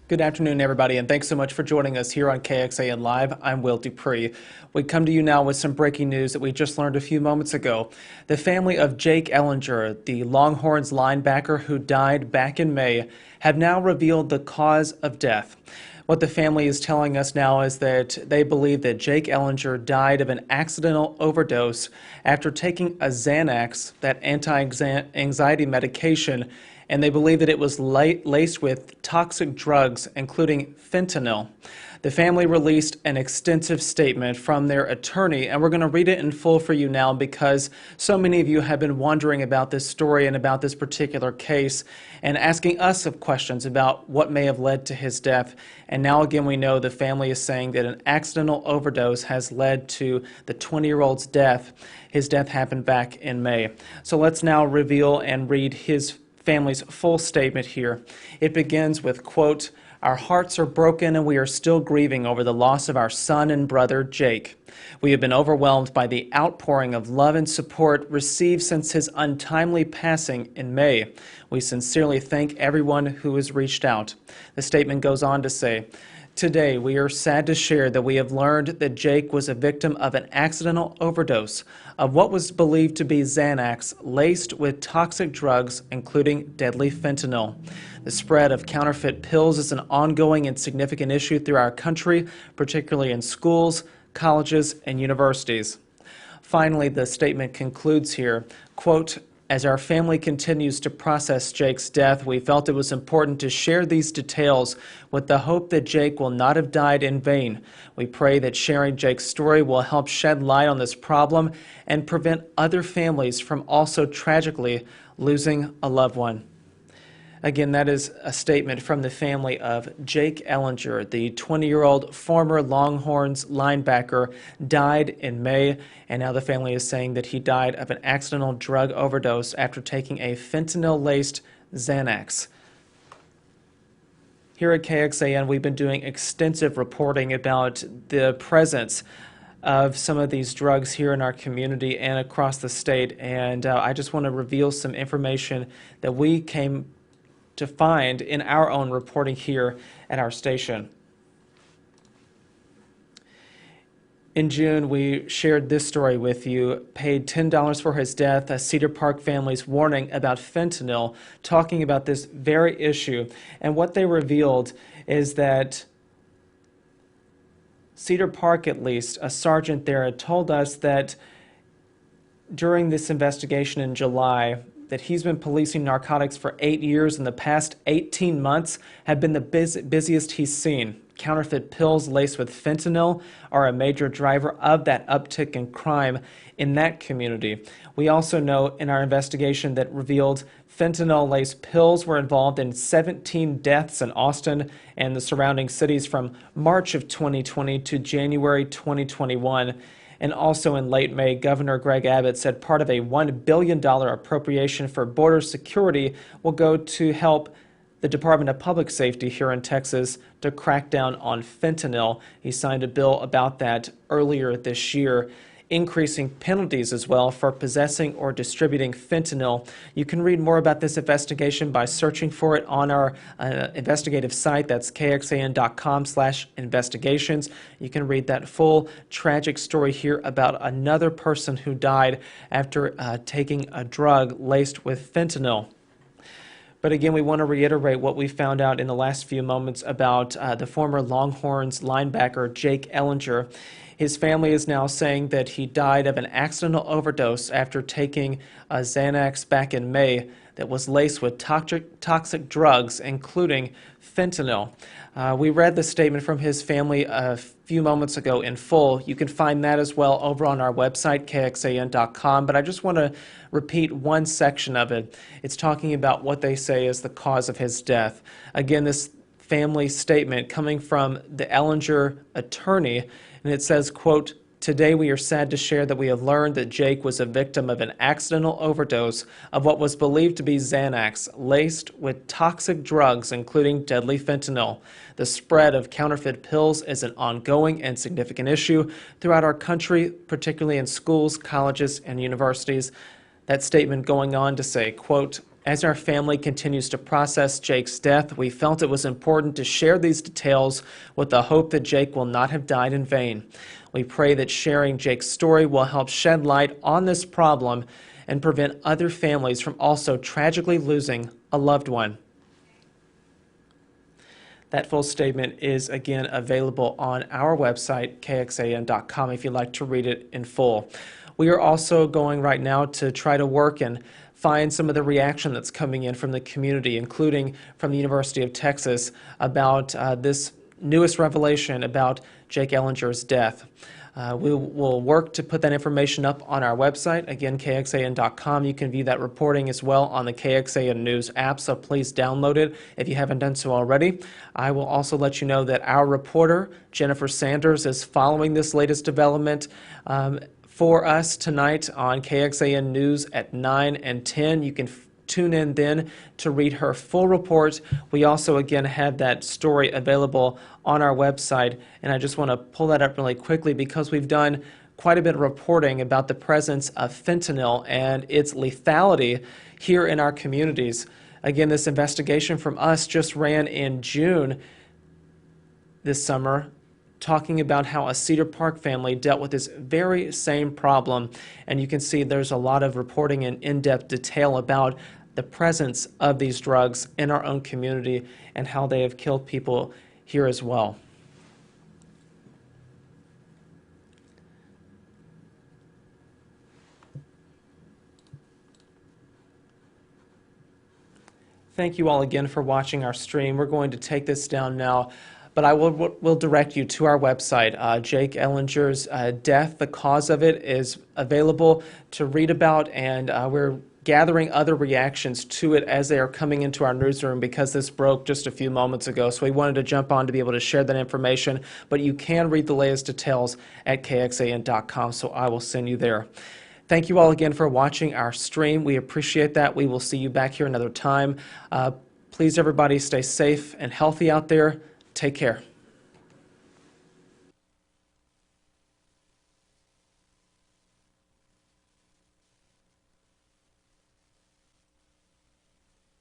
Good afternoon, everybody, and thanks so much for joining us here on KXAN Live. I'm Will Dupree. We come to you now with some breaking news that we just learned a few moments ago. The family of Jake Ehlinger, the Longhorns linebacker who died back in May, have now revealed the cause of death. What the family is telling us now is that they believe that Jake Ehlinger died of an accidental overdose after taking a Xanax, that anti-anxiety medication, and they believe that it was laced with toxic drugs, including fentanyl. The family released an extensive statement from their attorney, and we're going to read it in full for you now because so many of you have been wondering about this story and about this particular case and asking us of questions about what may have led to his death. And now again, we know the family is saying that an accidental overdose has led to the 20-year-old's death. His death happened back in May. So let's now reveal and read his family's full statement here. It begins with, quote, "Our hearts are broken and we are still grieving over the loss of our son and brother, Jake. We have been overwhelmed by the outpouring of love and support received since his untimely passing in May. We sincerely thank everyone who has reached out." The statement goes on to say, "Today, we are sad to share that we have learned that Jake was a victim of an accidental overdose of what was believed to be Xanax laced with toxic drugs, including deadly fentanyl. The spread of counterfeit pills is an ongoing and significant issue through our country, particularly in schools, colleges, and universities." Finally, the statement concludes here, quote, "As our family continues to process Jake's death, we felt it was important to share these details with the hope that Jake will not have died in vain. We pray that sharing Jake's story will help shed light on this problem and prevent other families from also tragically losing a loved one." Again, that is a statement from the family of Jake Ehlinger, the 20-year-old former Longhorns linebacker, died in May, and now the family is saying that he died of an accidental drug overdose after taking a fentanyl-laced Xanax. Here at KXAN, we've been doing extensive reporting about the presence of some of these drugs here in our community and across the state, and I just want to reveal some information that we came to find in our own reporting here at our station. In June, we shared this story with you, paid $10 for his death, a Cedar Park family's warning about fentanyl, talking about this very issue. And what they revealed is that Cedar Park, at least, a sergeant there had told us that during this investigation in July, that he's been policing narcotics for 8 years, and the past 18 months have been the busiest he's seen. Counterfeit pills laced with fentanyl are a major driver of that uptick in crime in that community. We also know in our investigation that revealed fentanyl-laced pills were involved in 17 deaths in Austin and the surrounding cities from March of 2020 to January 2021. And also in late May, Governor Greg Abbott said part of a $1 billion appropriation for border security will go to help the Department of Public Safety here in Texas to crack down on fentanyl. He signed a bill about that earlier this year, increasing penalties as well for possessing or distributing fentanyl. You can read more about this investigation by searching for it on our investigative site. That's kxan.com/investigations. You can read that full tragic story here about another person who died after taking a drug laced with fentanyl. But again, we want to reiterate what we found out in the last few moments about the former Longhorns linebacker, Jake Ehlinger. His family is now saying that he died of an accidental overdose after taking a Xanax back in May that was laced with toxic drugs, including fentanyl. We read the statement from his family a few moments ago in full. You can find that as well over on our website, kxan.com, but I just want to repeat one section of it. It's talking about what they say is the cause of his death. Again, this family statement coming from the Ehlinger attorney, and it says, quote, "Today we are sad to share that we have learned that Jake was a victim of an accidental overdose of what was believed to be Xanax, laced with toxic drugs, including deadly fentanyl. The spread of counterfeit pills is an ongoing and significant issue throughout our country, particularly in schools, colleges, and universities." That statement going on to say, quote, As our family continues to process Jake's death, we felt it was important to share these details with the hope that Jake will not have died in vain. We pray that sharing Jake's story will help shed light on this problem and prevent other families from also tragically losing a loved one. That full statement is again available on our website, kxan.com, if you'd like to read it in full. We are also going right now to try to work and find some of the reaction that's coming in from the community, including from the University of Texas, about this newest revelation about Jake Ehlinger's death. We will work to put that information up on our website, again, kxan.com. You can view that reporting as well on the KXAN News app, so please download it if you haven't done so already. I will also let you know that our reporter, Jennifer Sanders, is following this latest development for us tonight on KXAN News at 9 and 10. You can tune in then to read her full report. We also, again, have that story available on our website, and I just want to pull that up really quickly because we've done quite a bit of reporting about the presence of fentanyl and its lethality here in our communities. Again, this investigation from us just ran in June this summer, talking about how a Cedar Park family dealt with this very same problem. And you can see there's a lot of reporting in in-depth detail about the presence of these drugs in our own community and how they have killed people here as well. Thank you all again for watching our stream. We're going to take this down now, but I will direct you to our website. Jake Ehlinger's death, the cause of it, is available to read about, and we're gathering other reactions to it as they are coming into our newsroom because this broke just a few moments ago. So we wanted to jump on to be able to share that information, but you can read the latest details at kxan.com, so I will send you there. Thank you all again for watching our stream. We appreciate that. We will see you back here another time. Please, everybody, stay safe and healthy out there. Take care.